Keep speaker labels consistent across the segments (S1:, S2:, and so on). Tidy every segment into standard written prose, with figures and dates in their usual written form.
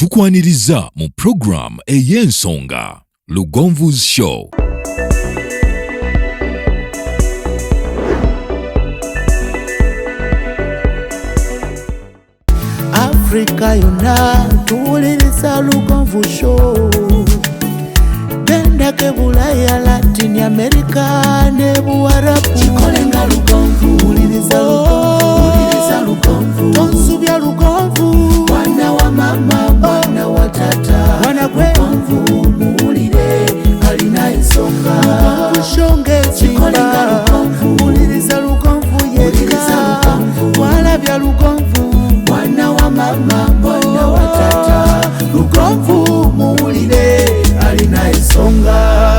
S1: Tukwaniriza mu program ey'ensonga Lugonvu's Show.
S2: Africa yona tuwuliriza Lugonvu Show. Genda ke Bulaya, Latin America ne Buarabu. Chikolenga Lugonvu, wuliriza Lugonvu. Tosubwa Lugonvu, mwana wa mama, mwana wa tata. Mwana Lugonvu, muwulire alina ensonga. Shonge chikolenga Lugonvu, wuliriza Lugonvu yekka. Walabya Lugonvu, mwana wa mama, mwana wa tata. Lugonvu, muwulire alina ensonga.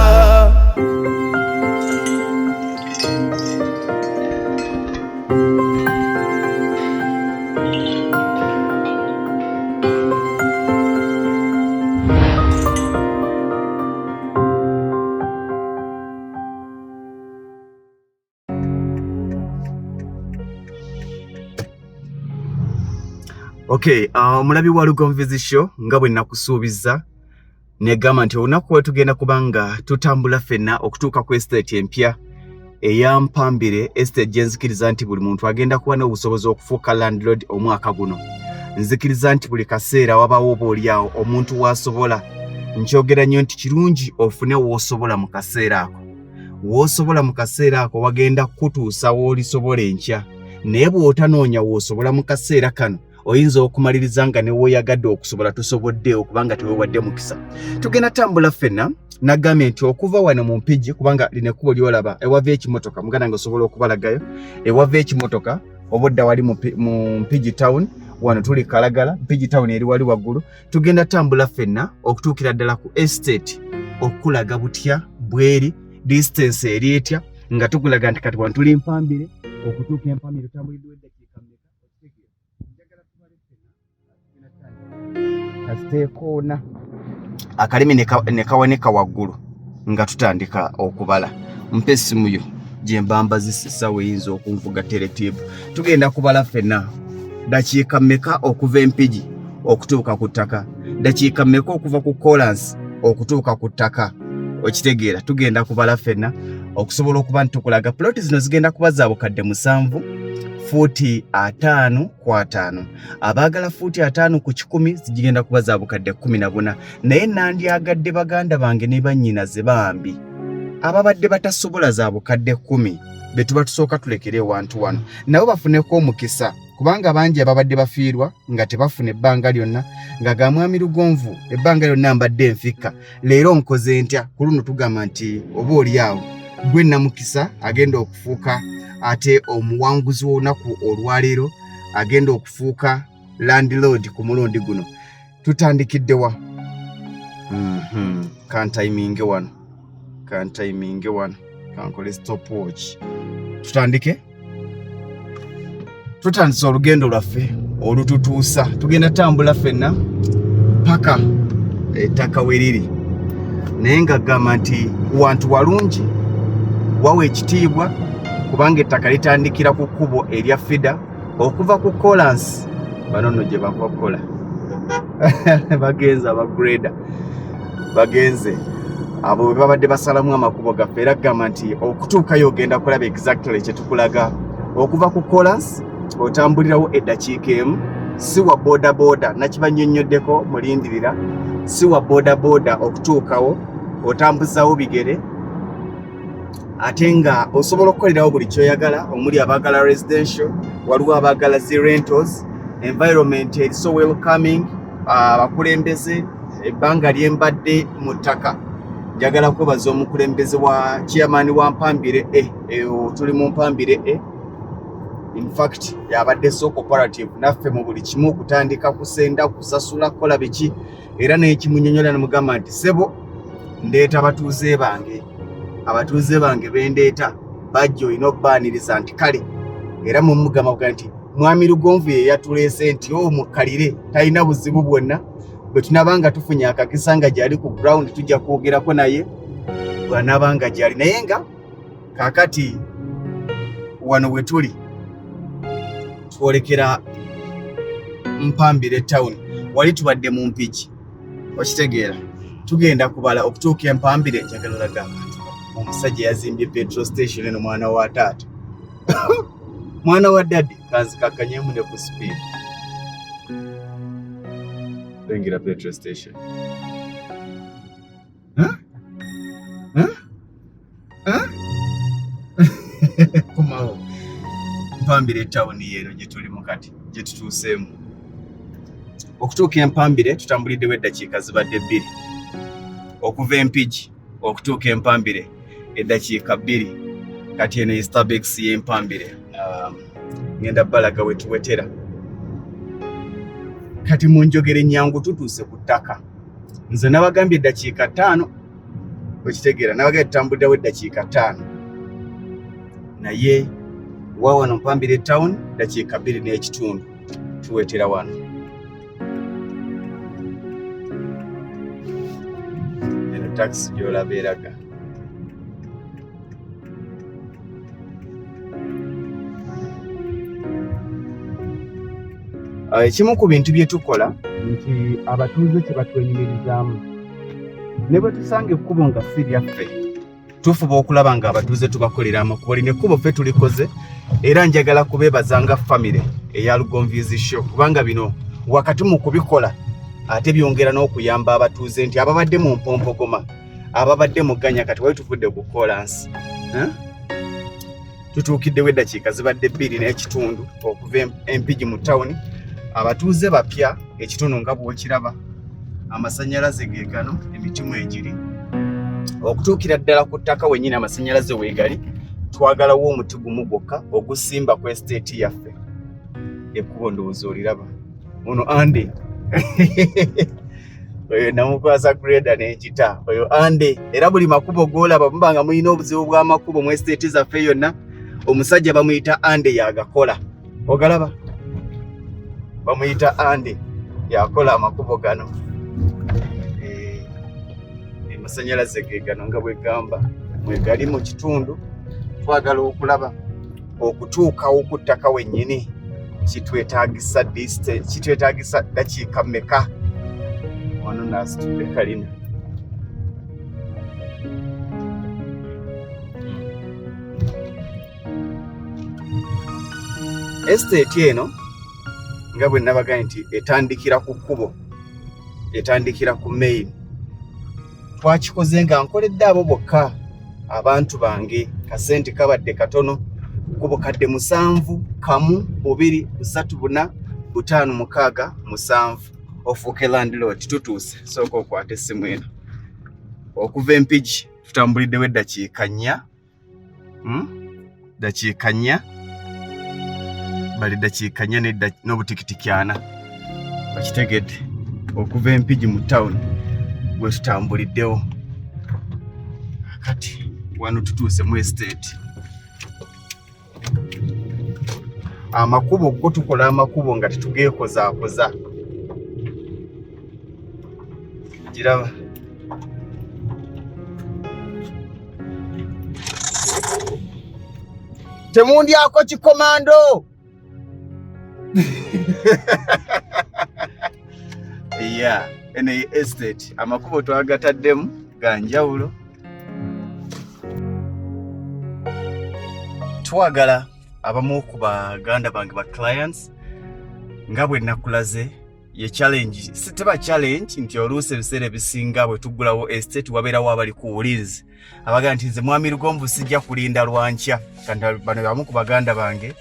S3: Okay, mulabi wa Lugonvu's Show nga bwe nakusuubiza negamba nti olunaku tugenda kubanga tutambula fenna okutuuka ku estate empya eya Mpambire, estate gye nzikiriza nti buli muntu agenda kuba n'obusobozi okufuuka landlord omwaka guno. Nzikiriza nti buli kaseera wabaawo oboolyawo omuntu w'asobola. Nkyogera nnyo nti kirungi ofune w'osobola mu kaseera ako. W'osobola mu kaseera ako wagenda kutuusa w'olisobola enkya. Naye bw'otanoonya w'osobola mu kaseera kano, oyinza okumaliriza nga ne woyagadde okusobola tusobodde okubanga teweewadde mukisa. Tugenda tambula fenna nagambye nti okuva wano mu Mpigi, kubanga lino ekkubo lyolaba ewava ekimotoka, muganda nga osobola okubalagayo ewava ekimotoka obudda wali mu Mpigi town. Wano tuli Kalagala, Mpigi town eri wali waggulu. Tugenda tambula fenna okutuukira ddala ku estate okulaga butya bweri distance eri etya nga tukulaga nti kati wano tuli Mpambire. Okutuuka Mpambire tambulidde eddakiika kastekoona akalimi ne kawanika waggulu nga tutandika okubala. Mpa essimu yo gye mbamba zisisa weyinza okunvuga teletiibu. Tugenda kubala fenna dakiika mmeka okuva Empigi okutuuka ku ttaka, dakiika mmeka okuva ku KOLANSI okutuuka ku ttaka. Okitegeera, tugenda kubala fenna okusobola okuba ntukulaga ploti zino zigenda kuba za bukadde 7 futi 5 kwa 5. Abaagala futi 5 ku 10 zigenda kuba za bukadde 14. Naye nandyagadde baganda bange ne bannyinaze bambi ababadde batasobola za bukadde 10 be tuba tusooka tulekere 1-1 nabo bafuneko omukisa, kubanga bangi ababadde bafiirwa nga tebafuna ebbanga lyonna nga ga mwami Lugonvu ebbanga lyonna mbadde nfikka. Leero nkoze ntya? Ku luno tugamba nti oba olyawo gwe namukisa agenda okufuuka ate omuwanguzi w'olunaku olwaleero agenda okufuuka landlord ku mulundi guno. Tutandikidde wa? Kantayiminge wano kankole stopwatch. Tutandise olugendo lwaffe olututuusa. Tugenda tambula fenna paka ettaka we liri, naye nga gamba nti wantu walungi wawe ekitiibwa, kubanga ettaka litandikira ku kkubo erya fida okuva ku KOLANSI. Bano nno gye bakola bagenze abagreda bagenze abo bwe babadde basalamu amakubo gaffe. Era gamba nti okutuukayo ogenda kulaba exactly kye tukulaga. Okuva ku KOLANSI otambulirawo eddakiika emu, si wa boda nakibanyonnyoddeko mulindirira, si wa boda okutuukawo, otambuzaawo bigere. Ate nga osobola okukolerawo buli kyoyagala, omuli abaagala residential, waliwo abaagala zi rentals. Environment eri so welcoming. Abakulembeze ebbanga lyembadde mu ttaka, njagala kwebaza omukulembeze wa chairman wa Mpambire tuli mu Mpambire in fact yabadde so cooperative naffe mu buli kimu okutandika kusenda kusasula kola biki. Era n'ekimunyonyola namugamba nti sebo ndeeta abatuuze bange bendeeta bajjo ino baaniriza nti kale. Era mumugamba nti mwami Lugonvu ye yatuleese nti mukalire talina buzibu bwonna. Bwe tunabanga tufunye akakisa nga gyali ku ground tujja kwogerako naye bw'anaabanga gyali. Naye nga kaakati wano we tuli twolekera Mpambire town. wali tubadde mu mpigi okitegeera tugenda kubala okutuuka empambire njagala olaga omusajja yazimbye petrol station eno mwana wa taata mwana wa daddy kanzikakanyemu ne ku speed bengira petrol station kumawo mpambire tawuni yero gye tuli mukati gye tutuuseemu okutuuka empambire tutambuliddewo eddakiika zibadde 2 okuva empigi okutuuka empambire eddakiika 2 kati eno Starbucks y'empambire ngenda balaga wetuwetera kati munjogere nyangu tutuuse ku ttaka nze nabagambye eddakiika 5 okitegeera nabagambye tutambuliddewo eddakiika 5 naye wawano mpambire town dakiika 2 n'ekitundu tuwetera wano eno taxi gy'olaba eraga ekimu ku bintu bye tukola nti abatuuze kye batwenyumirizaamu ne bwe tusanga ekkubo nga si lyaffe tufuba okulaba nga abatuuze tubakolera amakubo lino ekkubo ffe tulikoze era njagala kubeebaza nga famire eya Lugonviizi Show kubanga bino wakati mu kubikola ate byongera n'okuyamba abatuuze nti ababadde mu mpompogoma ababadde mu gganya kati wali tuvudde ku KOLANSI tutuukiddewo eddakiika zibadde 2 n'ekitundu okuva empigi mu tawuni abatuuze bapya ekitundu nga bw'okiraba amasannyalaze ge gano emitimu egiri okutuukira ddala ku ttaka wennyini amasannyalaze weegali twagalawo omuti gumu gwokka ogusimba ku estate yaffe ekkubo ndowooza oliraba ono ande oyo namukwasa greda n'enkita oyo ande era buli makubo g'olaba muba nga mulina obuzibu bw'amakubo mu estate zaffe yonna omusajja bamuyita ande yagakola ogalaba bamuyita ande yakola amakubo gano amasannyalaze ge gano nga bwegamba mwegali mu kitundu twagala okulaba okutuukawo ku ttaka wennyini kitwetaagisa dakiika mmeka wano naasitudde kalina estate eno nga bwe nabagambye nti etandikira ku kkubo etandikira ku main twakikoze nga nkoledde abo bokka abantu bange kasente kabadde katono ku bukadde 7 1 2 3 4 5 6 7 ofuuke landlord tutuuse sooka okwata essimu eno okuva empigi tutambuliddewo eddakiika 4 dakiika 4 bali dakiika 4 n'obutikitiki 4 bakitegedde okuva empigi mu town bwe tutambuliddewo kati wano tutuuse mu estate amakubo go tukola amakubo nga tetugeekozaakoza giraba temundyako kikomando yeah eno estate amakubo twagataddemu ga njawulo twagala abamu ku baganda bange ba clients nga bwe nakulaze ye challenge siteba challenge nti oluusi ebiseera ebisinga bwe tuggulawo estate wabeerawo abali ku bulinzi abaga nti nze mwami Lugonvu sijja kulinda lwankya kandi bano bamu ku baganda bange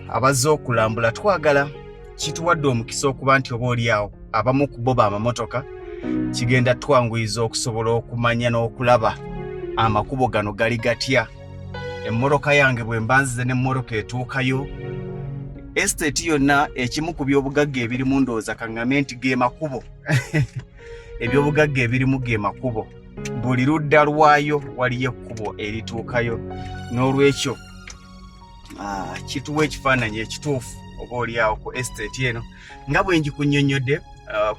S3: abazze okulambula twagala kituwadde omukisa okuba nti oba oliawo abamu ku bo bamamotoka kigenda twanguyiza okusobola okumanya n'okulaba amakubo gano gali gatya emmoroka yange bwe mbanzize n'emmoroka etuukayo estate yonna ekimu ku byobugagga ebirimu ndowooza kaŋŋamye nti ge makubo ebyobugagga ebirimu ge makubo buli ludda lwayo waliyo ekkubo erituukayo n'olwekyo kituwa ekifaananyi ekituufu oba oliawo ku estate eno nga bwe ngikunnyonnyodde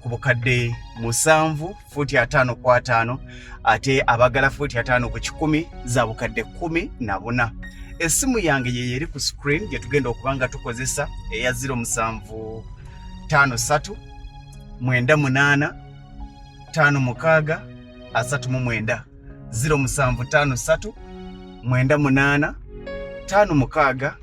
S3: ku bukadde 7 fuuti 5 ku 5 ate abagala fuuti 5 ku 10 za bukadde 14. Essimu yange ye eri ku screen gye tugenda okubanga tukozesa eya 07 53 98 56 39 0753 98 56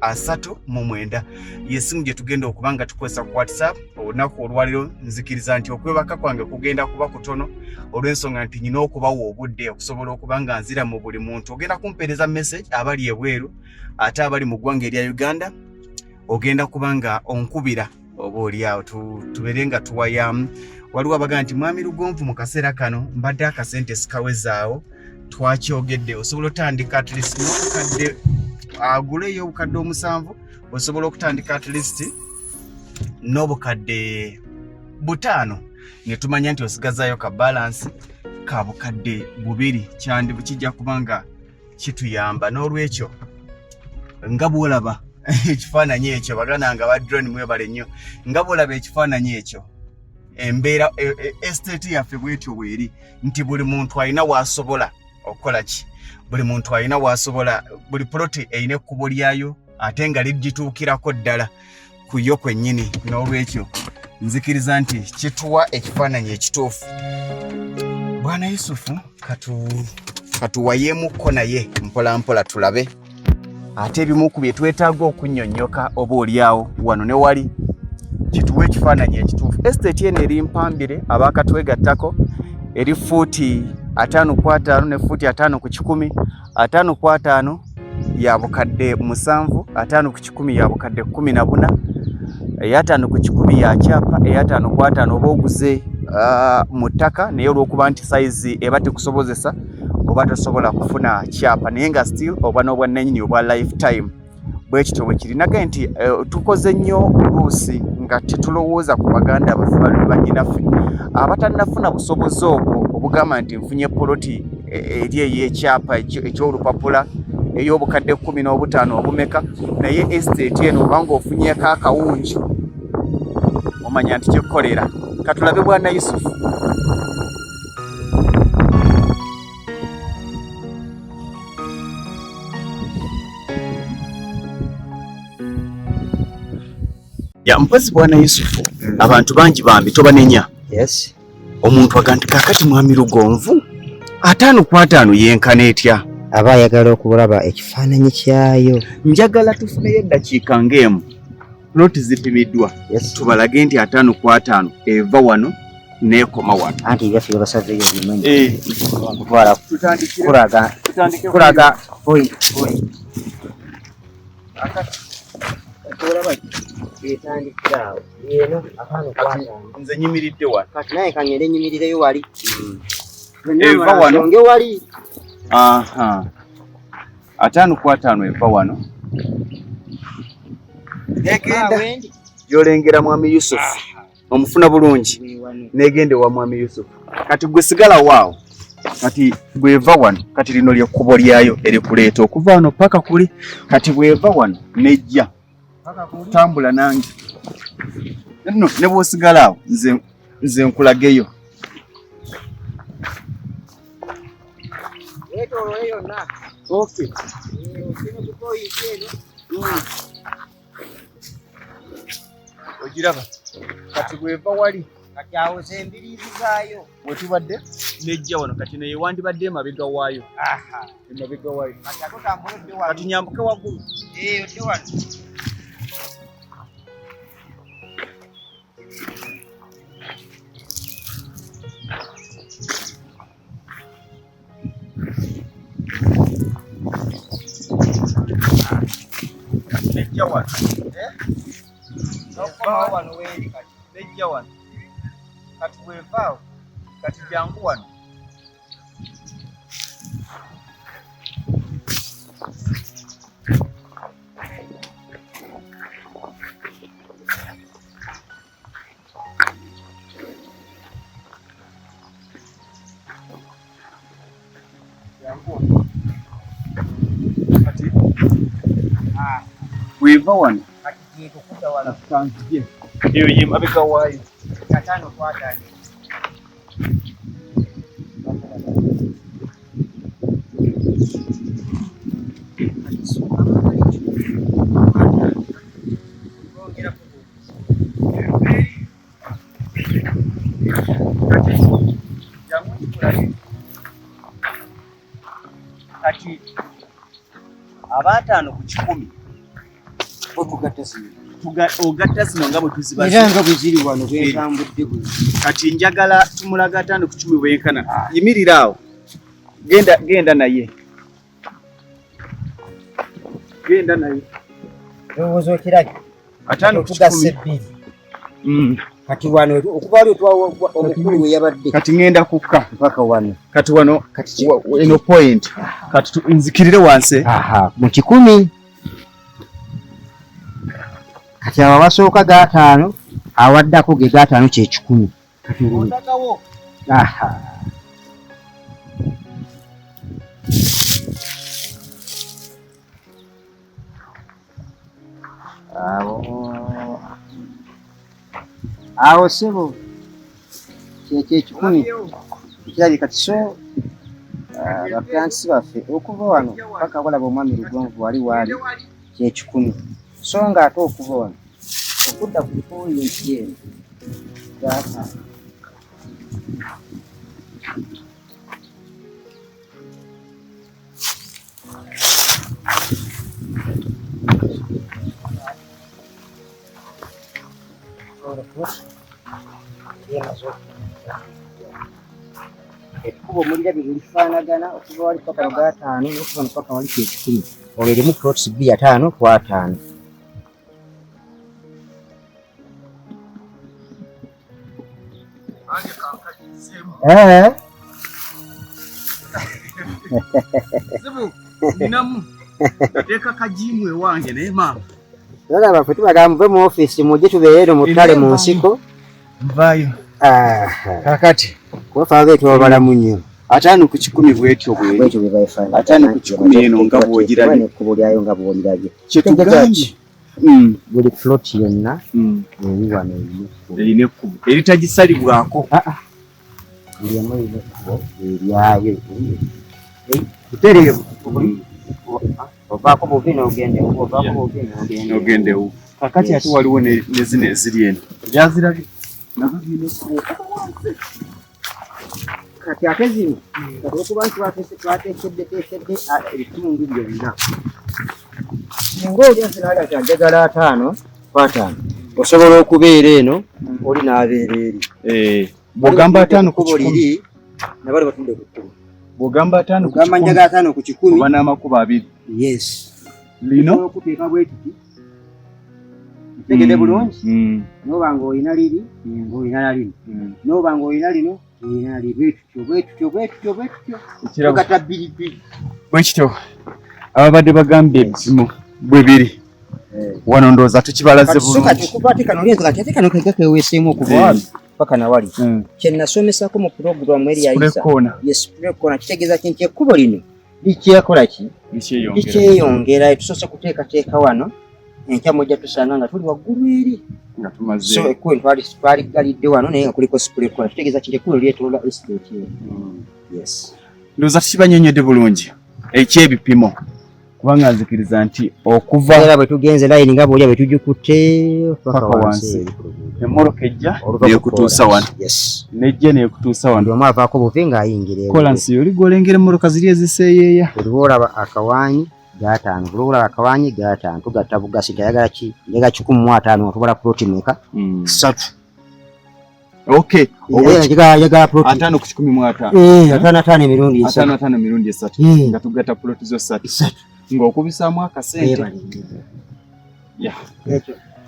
S3: 39 yesimu gye tugenda okubanga tukozesa ku WhatsApp olunaku olwaliro. Nzikiriza nti okwebaka kwange kugenda kuba kutono olw'ensonga nti nyina okubawa obudde okusobola okuba nga nzira mu buli muntu. Ogenda kumpeereza message abali ebweru ate abali mu ggwanga erya Uganda ogenda kuba nga onkubira oba oliawo tubeere nga tuwayamu. Waliwo abagaa nti mwami Lugonvu mu kaseera kano mbadde akasente sikawezaawo twakyogedde. Osobola otandika at least n'obukadde aguleyo obukadde 7 osobola okutandika at least n'obukadde 5 ne tumanya nti osigazaayo ka balance ka bukadde 2 kyandibu kijja kubanga kituyamba. N'olwekyo nga bwolaba ekifaananyi ekyo bagana nga ba drone mwebale nnyo nga bwolaba ekifaananyi ekyo embeera estate yaffe bwetyo bweri nti buli muntu alina waasobola okukola ki, buli muntu alina waasobola, buli ploti erina ekkubo lyayo ate nga ligituukirako ddala ku yo kwennyini. N'olwekyo nzikiriza nti kituwa ekifaananyi ekituufu. Bwana Yusufu katuwayeemukko naye mpola mpola tulabe ate ebimu ku bye twetaaga okunnyonnyoka oba oliawo wano ne wali kituwa ekifaananyi ekituufu. Estate eno eri Mpambire abaakatwegattako eri fuuti 5.5 ne fuuti 5 ku 10, 5.5 ya bukadde 7, 5 ku 10 ya bukadde 14, eya 5 ku 10 ya kyapa, eya 5.5 oba oguze mu ttaka naye olw'okuba nti size eba tekusobozesa oba tosobola kufuna kyapa naye nga still oba n'obwannannyini obwa lifetime bwekityo bwe kiri. Naga nti tukoze nnyo oluusi nga tetulowooza ku baganda baffe banyinaffe abatannafuna busobozi obwo obugamba nti nfunye poloti eri ey'ekyapa eky'olupapula ey'obukadde 15 obumeka naye estate eno obanga ofunyeko akawunju omanya nti kikukolera. Katulabe Bwana Yusufu. Ya mpazi Bwana Yusufu abantu bangi bambi tobanenya.
S4: Yes.
S3: Omuntu aganti kakati mwami Lugonvu 5.5 yenkana etya
S4: aba ayagala okulaba ekifaananyi kyayo.
S3: Njagala tufuneyo eddakiika ng'emu ploti zipimiddwa.
S4: Yes.
S3: Tubalage nti 5.5 eva wano n'ekoma wano.
S4: Anti byaffe basazeeyo bimanyi. Kutwala kulaga point.
S3: Akati
S4: tulaba etandikirawo eno 5.5
S3: nze nyimiridde wano
S4: kati naye kangere nyimirireyo wali
S3: eva wano
S4: nge wali
S3: 5.5 eva wano negenda gyolengera mwami Yusufu omufuna bulungi negende wa mwami Yusufu. Kati gwe sigala waawo kati bweva wano kati lino lyekkubo lyayo erikuleeta okuva wano paka kuli kati bweva wano nejja tambula nange nno ne bw'osigala awo nze nkulageyo. Okay. Ogiraba kati bweva wali
S4: kati awo zembiriizi zaayo
S3: wetubadde nejja wano kati naye wandibadde emabega waayo. Emabega waayo kati nyambuke waggulu
S4: odde wano.
S3: nejja wano wano weeri kati nejja wano kati bwevaawo kati jangu wano. Bweva wano eyo ye mabega waayo. kati abataano ku 100 ogatta zino nga bwe tuzibaera
S4: nga bwe ziri wano bwentambudde bwe
S3: kati njagala tumulaga 5 ku 10 bwenkana yimirira awo genda naye
S4: lowooza okirage
S3: 5 ku
S4: tugasse
S3: 10
S4: kati wano okuva wali omukulu we yabadde
S3: kati ngenda kukka
S4: mpaka wano
S3: kati wano eno point kati nzikirire wansi
S4: mu 10 kati abo abasooka g5 awaddako ge g5 kye 10 awo sebo kye 10 kirabye kati so bapyansi baffe okuva wano paka walaba omwami Lugonvu wali kye 10 so nga ate okuva wano okudda ku pointi eno gata ekkubo mulira bye lifaanagana okuva wali paka g5 n'okuva mu paka wali kye 10 olwo erimu plots B ya 5 ku 5
S3: Teka kajimu ewange naye mama.
S4: Nalaba ffe tubagamba muve mu office mujje tubeere eno mu ttale mu nsiko.
S3: Nvaayo. Kakati
S4: kuba beetu babalamu nnyo.
S3: 5 ku 10 bwetyo
S4: bwetyo bwe bayifaana.
S3: 5 ku 10 eno nga bw'ogirabye.
S4: N'ekkubo lyayo nga bw'olirabye.
S3: Kyetugambye.
S4: Buli float yonna eri wano
S3: erina ekkubo eritagisalibwako.
S4: Buli emu erina ekkubo eryayo. Kutereevu. Ovaako buvi n'ogendewo, ovaako buvi
S3: n'ogendewo. Kakati ate waliwo ne zino eziri eno. Byazirabye. Nazo zirina ekkubo.
S4: Kati ate zino, kati okuba nti twateekedde ebitundu byonna. Singa oli aziraali ati njagala 5 ku 5, osobola okubeera eno, oli n'abeera eri.
S3: Bw'ogamba 5 ku 10
S4: nabali batudde ku kkubo.
S3: Bw'ogamba 5 ku 10
S4: ogamba njagala 5 ku 10
S3: oba n'amakubo 2.
S4: Yes.
S3: Lino
S4: okuteeka bwe tuti tegede bulungi noba ng'olina liri ng'olina na lino noba ng'olina lino ng'olina na liri bwetutyo togata bbiribiri
S3: bwekityo ababadde bagambye ebizimu bwe biri wano ndowooza tukibalaze bulungi.
S4: kati okuva ate kano olinza kati ate kano kega keweeseemu okuva wali paka na wali kye nasomesako mu puroguramu eri yayisa sprekona kitegeeza kinti ekkubo lino likyekola ki likyeyongera tusoose kuteekateeka wano enkya mujja tusanga nga tuli waggulu eri
S3: nga tumaze
S4: so ekkubo twaligalidde wano naye nga kuliko sprekona kitegeeza kinti ekkubo lyetoola estate yes
S3: ndowooza tukibanyonyodde bulungi ekyebipimo kubanga nzikiriza nti okuva
S4: era bwe tugenze layini nga bwolya bwe tugikutte paka wansi
S3: emmoloka ejja nekutuusa wano nejja nekutuusa wano omu
S4: avaako buvi ng'ayingira
S3: kolansi oli gwolengera emmoloka ziri eziseeyeeya
S4: buli olaba akawaanyi g5 buli olaba akawaanyi g5 tugatta bugasi tayagala ki njagala 150 nga tubala ploti meka 3
S3: okay
S4: yagala ploti
S3: 5 ku 10
S4: 5 emirundi
S3: 3 nga tugatta ploti zo 3 ng'okubisaamu akasente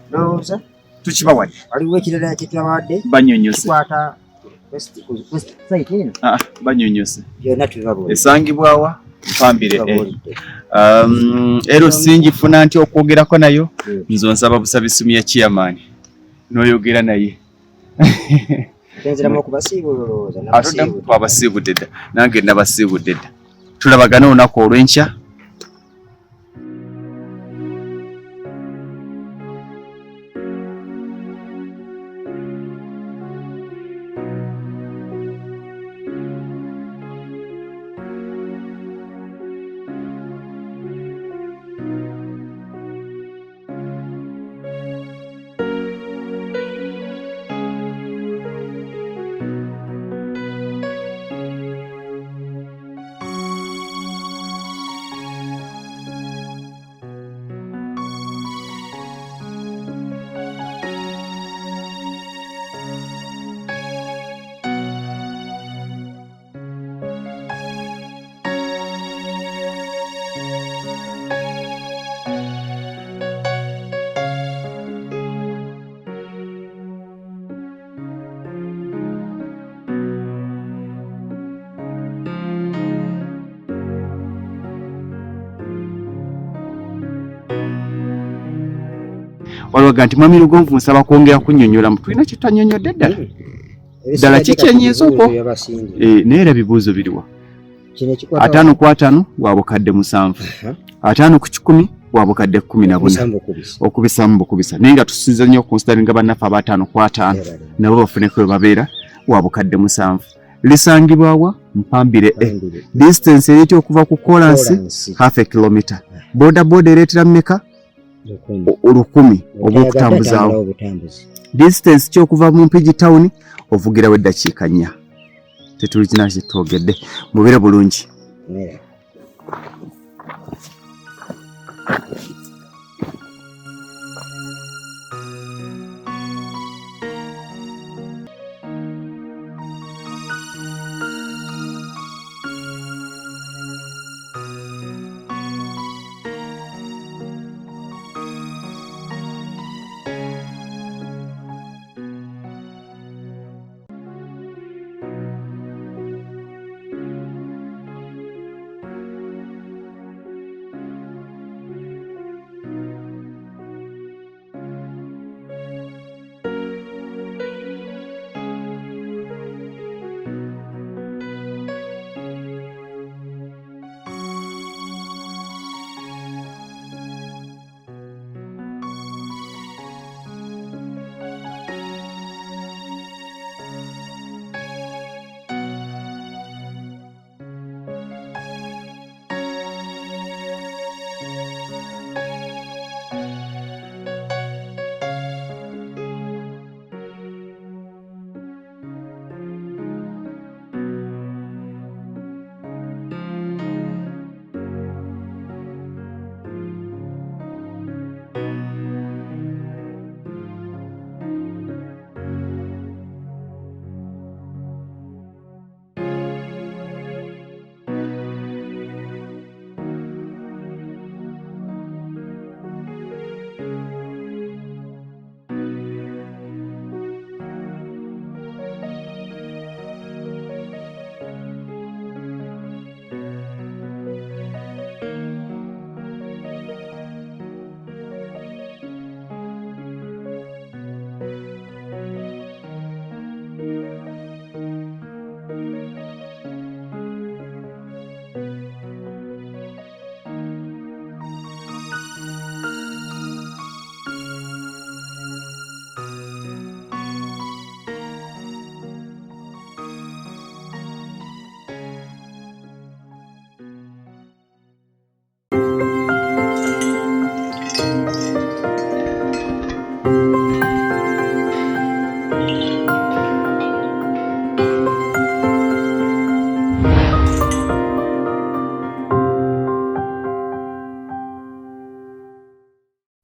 S4: ndowooza
S3: tukibawadde
S4: waliwo ekirala kyetwabawadde
S3: banyonyose
S4: tukwata site eno
S3: banyonyose
S4: byonna tubibabuulidde
S3: esangibwawa mpambire era osingifuna nti okwogerako nayo nzo nsaba busabisumi ya chairman n'oyogera naye
S4: tenziramu okubasiibulooza
S3: twabasiibudde dda nange nabasiibudde dda tulabagana olunaku olw'enkya waliwo nti mwami Lugonvu nsaba kwongera kunnyonnyola mu tulina kye twannyonnyodde ddala kikyenyiza okwo naye era bibuuzo biriwa 5 ku 5 wa Bukadde 7 5 ku 10 wa Bukadde 14 okubisamu bukubisa naye nga tusinza nnyo okunstaringa bannaffe aba 5 ku 5 nabo bafuneko we babeera wa Bukadde 7 lisangibwa wa Mpambire distance eri okuva ku KOLANSI half a kilometer boda ereetera mmeka 10 obw'okutambuzaawo distance ky'okuva mu Mpigi town ovugirawo eddakiika 4 tetulina kitwogedde mubire bulungi.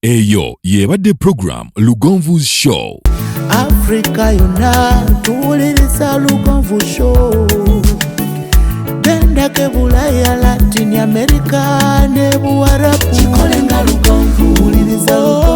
S1: Eyo yebadde program Lugonvu's Show.
S2: Africa yonna tuwuliriza Lugonvu Show. Genda ke Bulaya, Latin America ne Buwarabu. Kikolenga Lugonvu, wuliriza Lugonvu.